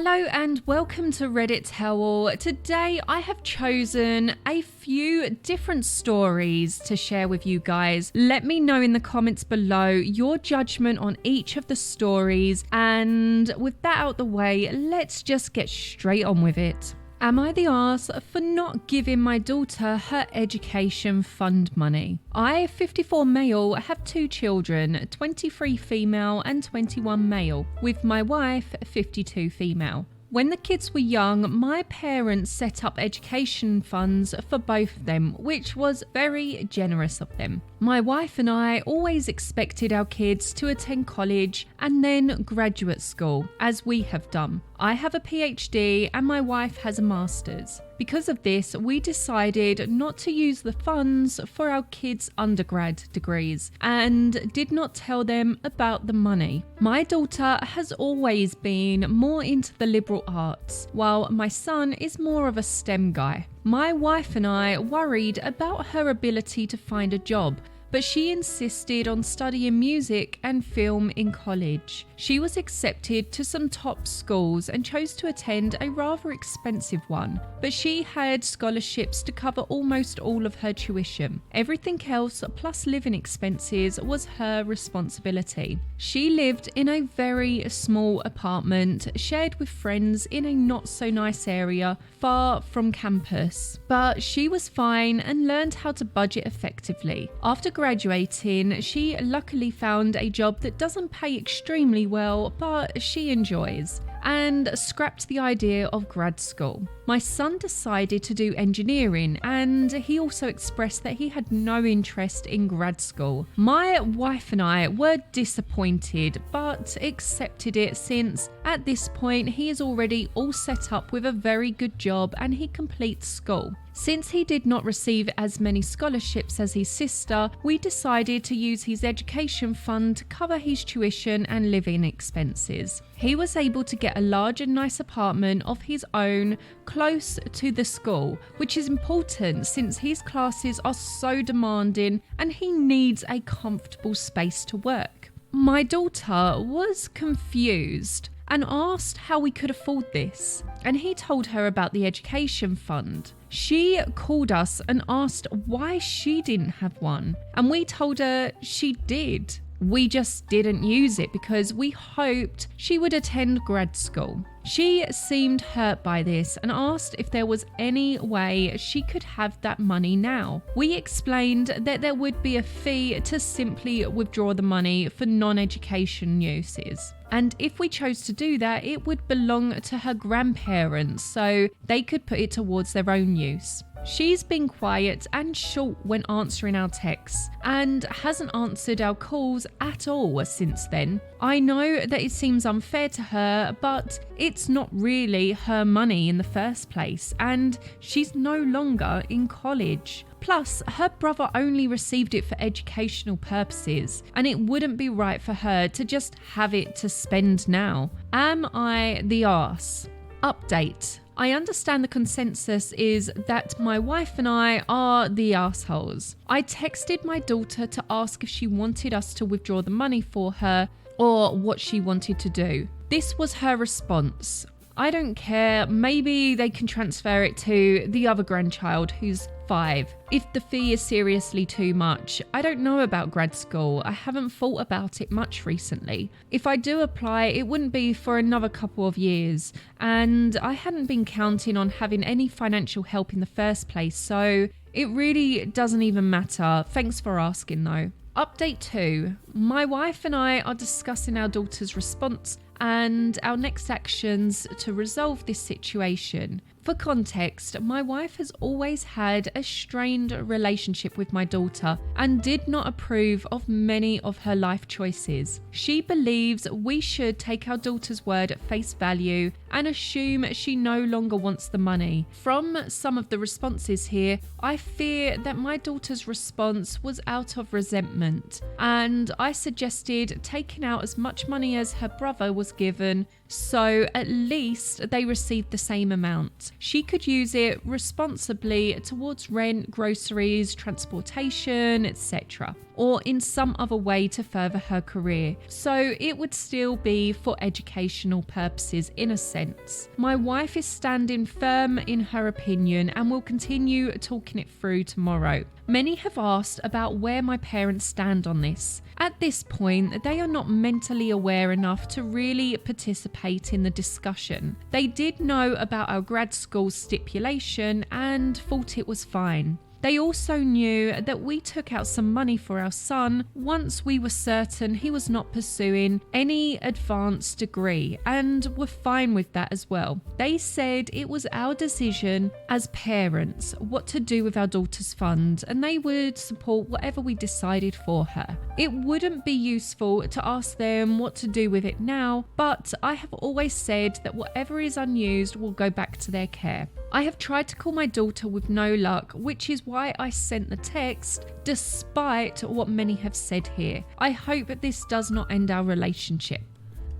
Hello and welcome to Reddit Tell. Today I have chosen a few different stories to share with you guys. Let me know in the comments below your judgment on each of the stories, and with that out the way, let's just get straight on with it. Am I the arse for not giving my daughter her education fund money? I, 54 male, have 2 children, 23 female and 21 male, with my wife, 52 female. When the kids were young, my parents set up education funds for both of them, which was very generous of them. My wife and I always expected our kids to attend college and then graduate school, as we have done. I have a PhD and my wife has a master's. Because of this, we decided not to use the funds for our kids' undergrad degrees and did not tell them about the money. My daughter has always been more into the liberal arts, while my son is more of a STEM guy. My wife and I worried about her ability to find a job, but she insisted on studying music and film in college. She was accepted to some top schools and chose to attend a rather expensive one, but she had scholarships to cover almost all of her tuition. Everything else, plus living expenses, was her responsibility. She lived in a very small apartment, shared with friends in a not so nice area, far from campus. But she was fine and learned how to budget effectively. After graduating, she luckily found a job that doesn't pay extremely well, but she enjoys, and scrapped the idea of grad school. My son decided to do engineering, and he also expressed that he had no interest in grad school. My wife and I were disappointed, but accepted it since at this point he is already all set up with a very good job and he completes school. Since he did not receive as many scholarships as his sister, we decided to use his education fund to cover his tuition and living expenses. He was able to get a large and nice apartment of his own close to the school, which is important since his classes are so demanding and he needs a comfortable space to work. My daughter was confused and asked how we could afford this, and he told her about the education fund. She called us and asked why she didn't have one, and we told her she did. We just didn't use it because we hoped she would attend grad school. She seemed hurt by this and asked if there was any way she could have that money now. We explained that there would be a fee to simply withdraw the money for non-education uses. And if we chose to do that, it would belong to her grandparents, so they could put it towards their own use. She's been quiet and short when answering our texts and hasn't answered our calls at all since then. I know that it seems unfair to her, but it's not really her money in the first place, and she's no longer in college. Plus, her brother only received it for educational purposes, and it wouldn't be right for her to just have it to spend now. Am I the arse? Update. I understand the consensus is that my wife and I are the assholes. I texted my daughter to ask if she wanted us to withdraw the money for her or what she wanted to do. This was her response. I don't care, maybe they can transfer it to the other grandchild who's 5. If the fee is seriously too much. I don't know about grad school. I haven't thought about it much recently. If I do apply, it wouldn't be for another couple of years, and I hadn't been counting on having any financial help in the first place, so it really doesn't even matter. Thanks for asking though. Update 2. My wife and I are discussing our daughter's response and our next actions to resolve this situation. For context, my wife has always had a strained relationship with my daughter and did not approve of many of her life choices. She believes we should take our daughter's word at face value and assume she no longer wants the money. From some of the responses here, I fear that my daughter's response was out of resentment, and I suggested taking out as much money as her brother was given so at least they received the same amount. She could use it responsibly towards rent, groceries, transportation, etc., or in some other way to further her career. So it would still be for educational purposes in a sense. My wife is standing firm in her opinion and will continue talking it through tomorrow. Many have asked about where my parents stand on this. At this point, they are not mentally aware enough to really participate in the discussion. They did know about our grad school stipulation and thought it was fine. They also knew that we took out some money for our son once we were certain he was not pursuing any advanced degree, and were fine with that as well. They said it was our decision as parents what to do with our daughter's fund, and they would support whatever we decided for her. It wouldn't be useful to ask them what to do with it now, but I have always said that whatever is unused will go back to their care. I have tried to call my daughter with no luck, which is why I sent the text, despite what many have said here. I hope that this does not end our relationship.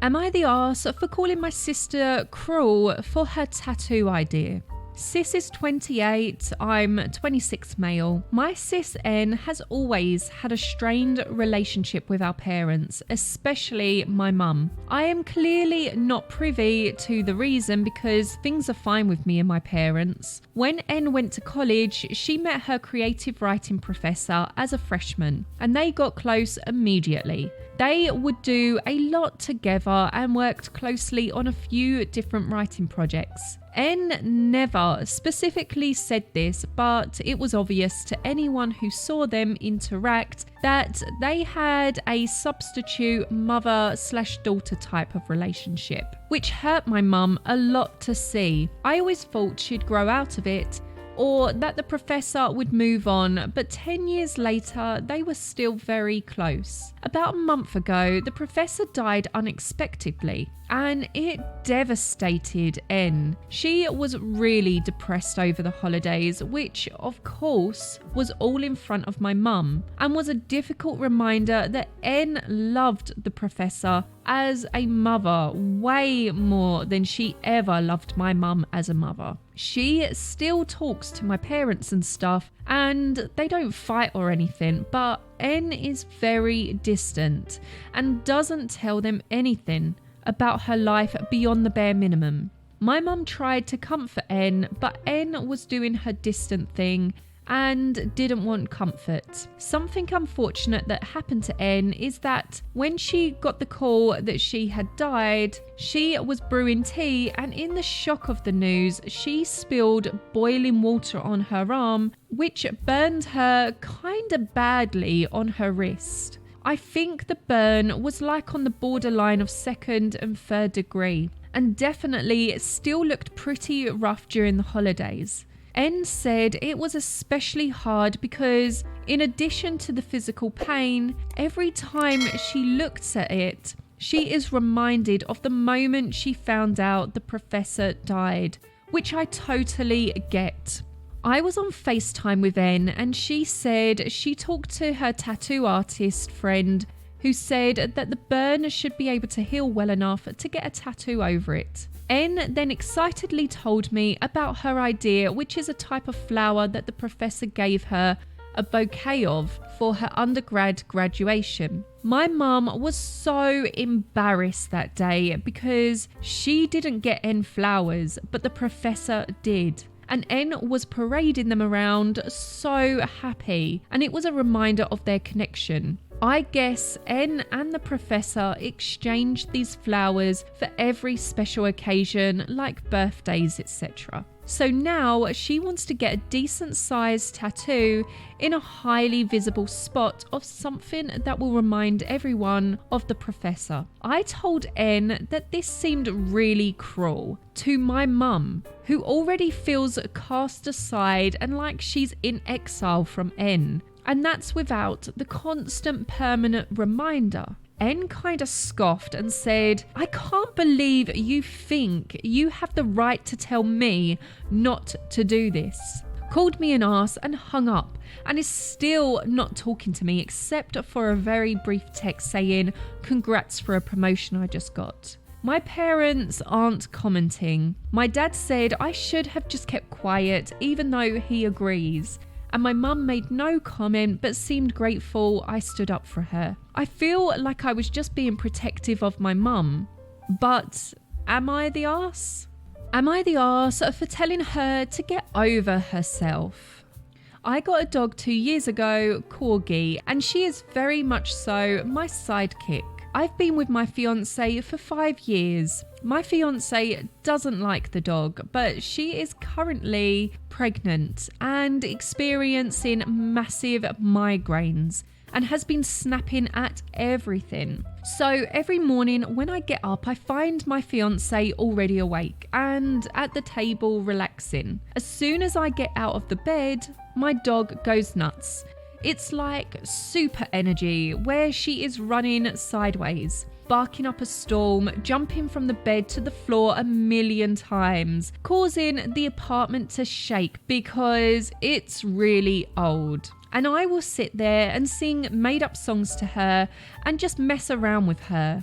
Am I the arse for calling my sister cruel for her tattoo idea? Sis is 28, I'm 26 male. My sis N has always had a strained relationship with our parents, especially my mum. I am clearly not privy to the reason because things are fine with me and my parents. When N went to college, she met her creative writing professor as a freshman, and they got close immediately. They would do a lot together and worked closely on a few different writing projects. N never specifically said this, but it was obvious to anyone who saw them interact that they had a substitute mother/daughter type of relationship, which hurt my mum a lot to see. I always thought she'd grow out of it, or that the professor would move on, but 10 years later, they were still very close. About a month ago, the professor died unexpectedly, and it devastated N. She was really depressed over the holidays, which, of course, was all in front of my mum, and was a difficult reminder that N loved the professor as a mother way more than she ever loved my mum as a mother. She still talks to my parents and stuff, and they don't fight or anything, but N is very distant and doesn't tell them anything about her life beyond the bare minimum. My mum tried to comfort N, but N was doing her distant thing and didn't want comfort. Something unfortunate that happened to N is that when she got the call that she had died, she was brewing tea, and in the shock of the news, she spilled boiling water on her arm, which burned her kinda badly on her wrist. I think the burn was like on the borderline of 2nd and 3rd degree, and definitely still looked pretty rough during the holidays. N said it was especially hard because, in addition to the physical pain, every time she looks at it, she is reminded of the moment she found out the professor died, which I totally get. I was on FaceTime with N, and she said she talked to her tattoo artist friend who said that the burn should be able to heal well enough to get a tattoo over it. N then excitedly told me about her idea, which is a type of flower that the professor gave her a bouquet of for her undergrad graduation. My mum was so embarrassed that day because she didn't get N flowers, but the professor did. And N was parading them around so happy, and it was a reminder of their connection. I guess N and the professor exchanged these flowers for every special occasion like birthdays, etc. So now she wants to get a decent sized tattoo in a highly visible spot of something that will remind everyone of the professor. I told N that this seemed really cruel to my mum, who already feels cast aside and like she's in exile from N. And that's without the constant permanent reminder. N kind of scoffed and said, "I can't believe you think you have the right to tell me not to do this." Called me an arse and hung up, and is still not talking to me except for a very brief text saying, "Congrats for a promotion I just got." My parents aren't commenting. My dad said I should have just kept quiet, even though he agrees. And my mum made no comment but seemed grateful I stood up for her. I feel like I was just being protective of my mum. But am I the arse? Am I the arse for telling her to get over herself? I got a dog 2 years ago, Corgi, and she is very much so my sidekick. I've been with my fiance for 5 years. My fiance doesn't like the dog, but she is currently pregnant and experiencing massive migraines and has been snapping at everything. So every morning when I get up, I find my fiance already awake and at the table relaxing. As soon as I get out of the bed, my dog goes nuts. It's like super energy where she is running sideways, barking up a storm, jumping from the bed to the floor a million times, causing the apartment to shake because it's really old. And I will sit there and sing made up songs to her and just mess around with her.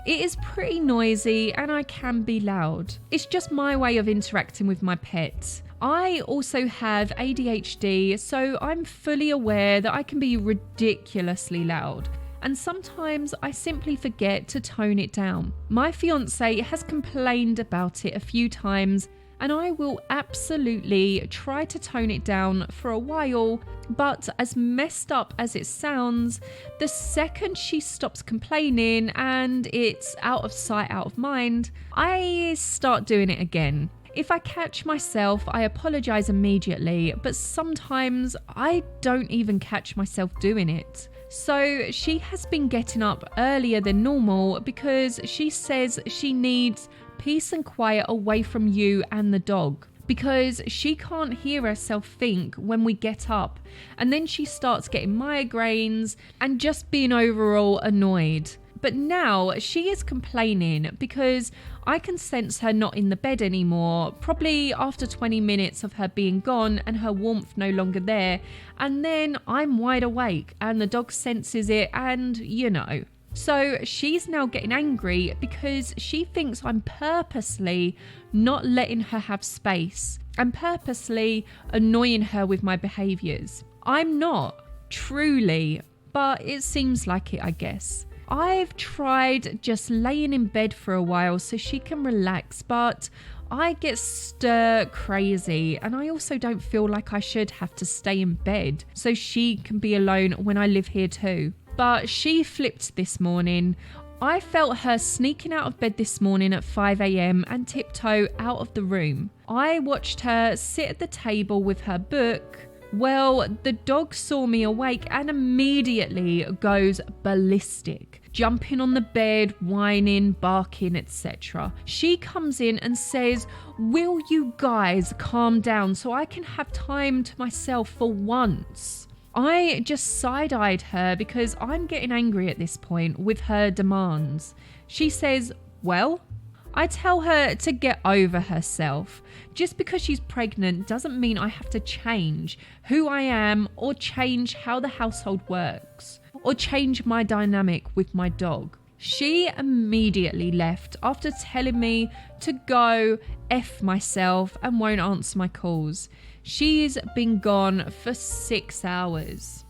It is pretty noisy and I can be loud. It's just my way of interacting with my pet. I also have ADHD, so I'm fully aware that I can be ridiculously loud. And sometimes I simply forget to tone it down. My fiance has complained about it a few times, and I will absolutely try to tone it down for a while, but as messed up as it sounds, the second she stops complaining and it's out of sight, out of mind, I start doing it again. If I catch myself, I apologize immediately, but sometimes I don't even catch myself doing it. So she has been getting up earlier than normal because she says she needs peace and quiet away from you and the dog, because she can't hear herself think when we get up, and then she starts getting migraines and just being overall annoyed. But now she is complaining because I can sense her not in the bed anymore, probably after 20 minutes of her being gone and her warmth no longer there. And then I'm wide awake and the dog senses it and So she's now getting angry because she thinks I'm purposely not letting her have space and purposely annoying her with my behaviours. I'm not, truly, but it seems like it, I guess. I've tried just laying in bed for a while so she can relax, but I get stir crazy and I also don't feel like I should have to stay in bed so she can be alone when I live here too. But she flipped this morning. I felt her sneaking out of bed this morning at 5 a.m. and tiptoe out of the room. I watched her sit at the table with her book. Well, the dog saw me awake and immediately goes ballistic, jumping on the bed, whining, barking, etc. She comes in and says, "Will you guys calm down so I can have time to myself for once?" I just side-eyed her because I'm getting angry at this point with her demands. She says, "Well?" I tell her to get over herself. Just because she's pregnant doesn't mean I have to change who I am or change how the household works or change my dynamic with my dog. She immediately left after telling me to go F myself and won't answer my calls. She's been gone for 6 hours.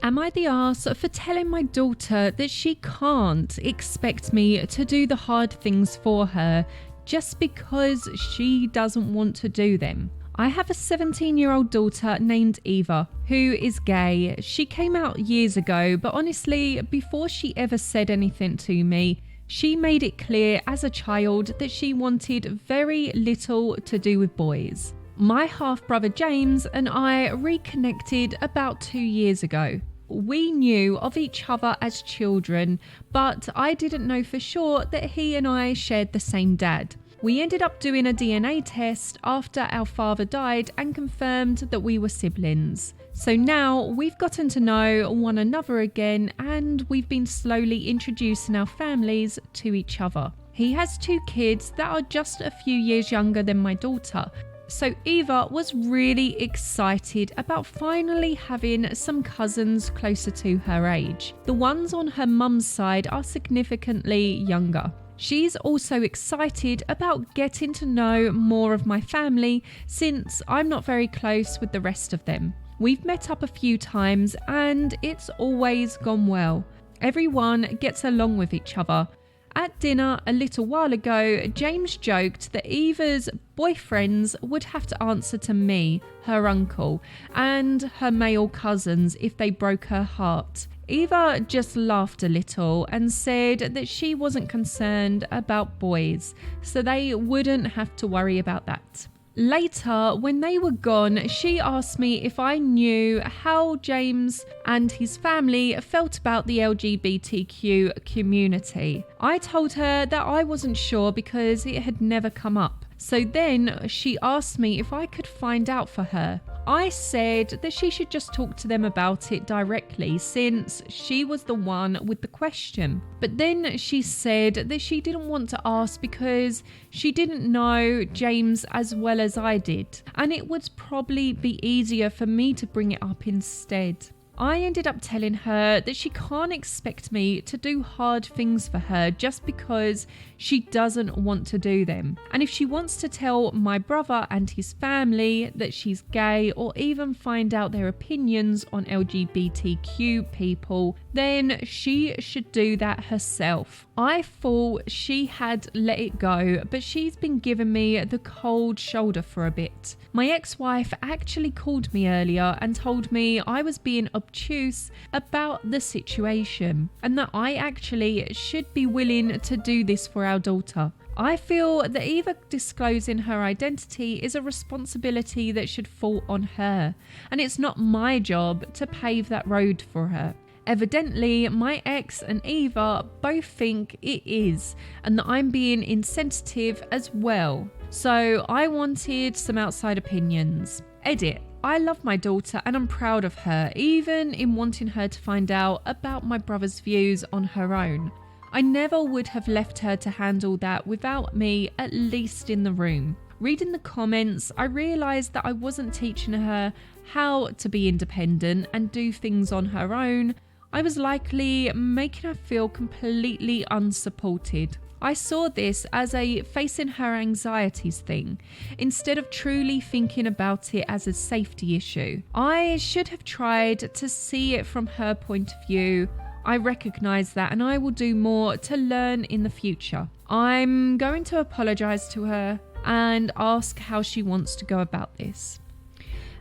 Am I the arse for telling my daughter that she can't expect me to do the hard things for her just because she doesn't want to do them? I have a 17-year-old daughter named Eva who is gay. She came out years ago, but honestly, before she ever said anything to me, she made it clear as a child that she wanted very little to do with boys. My half-brother James and I reconnected about 2 years ago. We knew of each other as children, but I didn't know for sure that he and I shared the same dad. We ended up doing a DNA test after our father died and confirmed that we were siblings. So now we've gotten to know one another again and we've been slowly introducing our families to each other. He has 2 kids that are just a few years younger than my daughter. So Eva was really excited about finally having some cousins closer to her age. The ones on her mum's side are significantly younger. She's also excited about getting to know more of my family since I'm not very close with the rest of them. We've met up a few times and it's always gone well. Everyone gets along with each other. At dinner a little while ago, James joked that Eva's boyfriends would have to answer to me, her uncle, and her male cousins if they broke her heart. Eva just laughed a little and said that she wasn't concerned about boys, so they wouldn't have to worry about that. Later, when they were gone, she asked me if I knew how James and his family felt about the LGBTQ community. I told her that I wasn't sure because it had never come up. So then she asked me if I could find out for her. I said that she should just talk to them about it directly since she was the one with the question. But then she said that she didn't want to ask because she didn't know James as well as I did, and it would probably be easier for me to bring it up instead. I ended up telling her that she can't expect me to do hard things for her just because she doesn't want to do them. And if she wants to tell my brother and his family that she's gay or even find out their opinions on LGBTQ people, then she should do that herself. I thought she had let it go, but she's been giving me the cold shoulder for a bit. My ex-wife actually called me earlier and told me I was being obtuse about the situation and that I actually should be willing to do this for our daughter. I feel that Eva disclosing her identity is a responsibility that should fall on her, and it's not my job to pave that road for her. Evidently, my ex and Eva both think it is, and that I'm being insensitive as well. So I wanted some outside opinions. Edit. I love my daughter and I'm proud of her, even in wanting her to find out about my brother's views on her own. I never would have left her to handle that without me at least in the room. Reading the comments, I realised that I wasn't teaching her how to be independent and do things on her own. I was likely making her feel completely unsupported. I saw this as a facing her anxieties thing, instead of truly thinking about it as a safety issue. I should have tried to see it from her point of view. I recognise that and I will do more to learn in the future. I'm going to apologise to her and ask how she wants to go about this.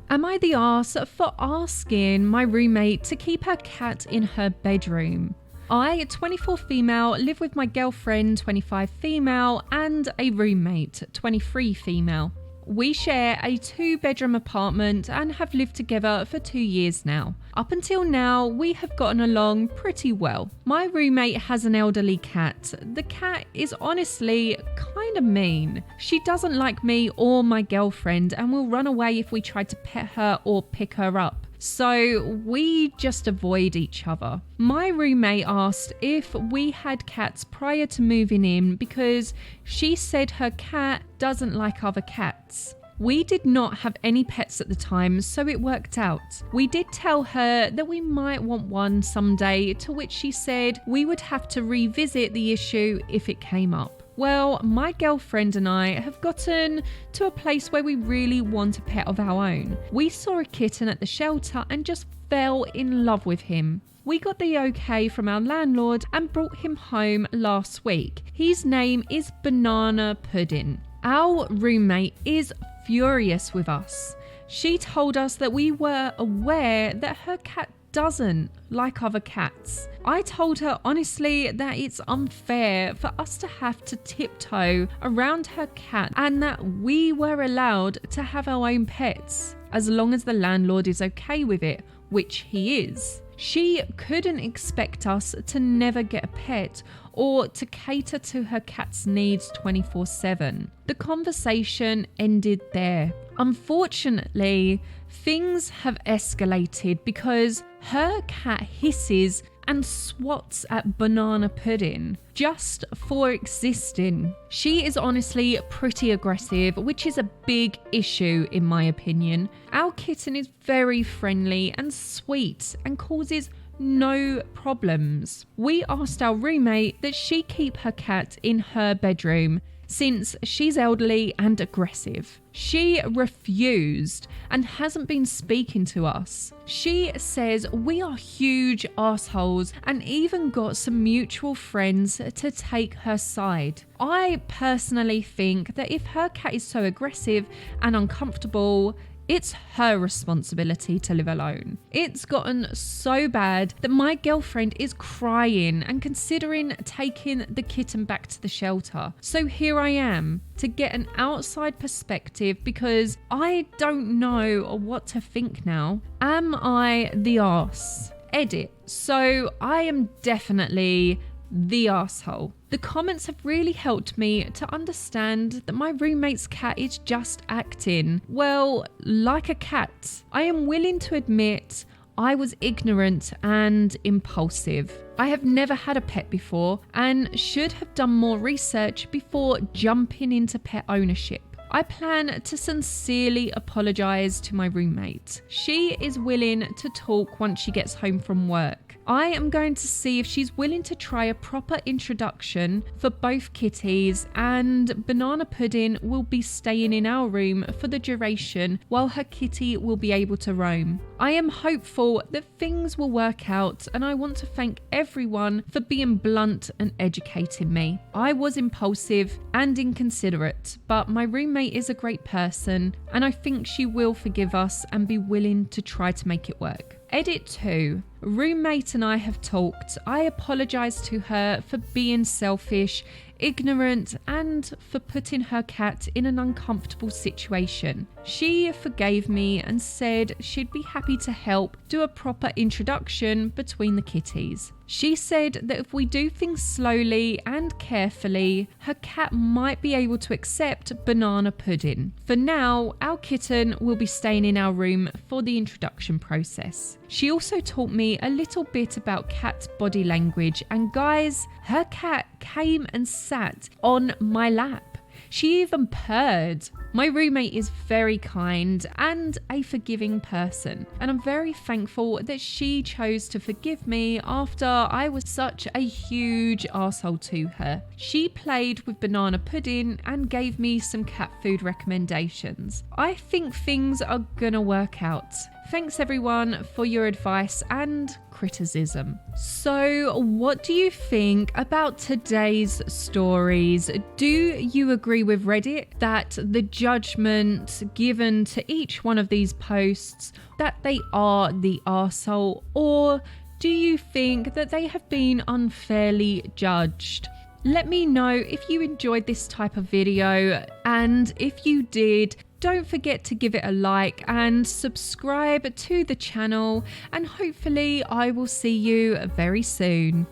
Am I the arse for asking my roommate to keep her cat in her bedroom? I, 24 female, live with my girlfriend, 25 female, and a roommate, 23 female. We share a 2-bedroom apartment and have lived together for 2 years now. Up until now, we have gotten along pretty well. My roommate has an elderly cat. The cat is honestly kind of mean. She doesn't like me or my girlfriend and will run away if we try to pet her or pick her up. So we just avoid each other. My roommate asked if we had cats prior to moving in because she said her cat doesn't like other cats. We did not have any pets at the time, so it worked out. We did tell her that we might want one someday, to which she said we would have to revisit the issue if it came up. Well, my girlfriend and I have gotten to a place where we really want a pet of our own. We saw a kitten at the shelter and just fell in love with him. We got the okay from our landlord and brought him home last week. His name is Banana Pudding. Our roommate is furious with us. She told us that we were aware that her cat doesn't like other cats. I told her honestly that it's unfair for us to have to tiptoe around her cat and that we were allowed to have our own pets as long as the landlord is okay with it, which he is. She couldn't expect us to never get a pet or to cater to her cat's needs 24/7. The conversation ended there. Unfortunately, things have escalated because her cat hisses and swats at Banana Pudding just for existing. She is honestly pretty aggressive, which is a big issue in my opinion. Our kitten is very friendly and sweet and causes no problems. We asked our roommate that she keep her cat in her bedroom since she's elderly and aggressive. She refused and hasn't been speaking to us. She says we are huge assholes and even got some mutual friends to take her side. I personally think that if her cat is so aggressive and uncomfortable, it's her responsibility to live alone. It's gotten so bad that my girlfriend is crying and considering taking the kitten back to the shelter. So here I am to get an outside perspective because I don't know what to think now. Am I the arse? Edit. So I am definitely the asshole. The comments have really helped me to understand that my roommate's cat is just acting, well, like a cat. I am willing to admit I was ignorant and impulsive. I have never had a pet before and should have done more research before jumping into pet ownership. I plan to sincerely apologise to my roommate. She is willing to talk once she gets home from work. I am going to see if she's willing to try a proper introduction for both kitties, and Banana Pudding will be staying in our room for the duration while her kitty will be able to roam. I am hopeful that things will work out, and I want to thank everyone for being blunt and educating me. I was impulsive and inconsiderate, but my roommate is a great person and I think she will forgive us and be willing to try to make it work. Edit 2. Roommate and I have talked. I apologise to her for being selfish, ignorant, and for putting her cat in an uncomfortable situation. She forgave me and said she'd be happy to help do a proper introduction between the kitties. She said that if we do things slowly and carefully, her cat might be able to accept Banana Pudding. For now, our kitten will be staying in our room for the introduction process. She also taught me a little bit about cat body language, and guys, her cat came and sat on my lap. She even purred. My roommate is very kind and a forgiving person, and I'm very thankful that she chose to forgive me after I was such a huge arsehole to her. She played with Banana Pudding and gave me some cat food recommendations. I think things are gonna work out. Thanks everyone for your advice and criticism. So, what do you think about today's stories? Do you agree with Reddit that the judgment given to each one of these posts, that they are the arsehole, or do you think that they have been unfairly judged? Let me know if you enjoyed this type of video, and if you did, don't forget to give it a like and subscribe to the channel, and hopefully I will see you very soon.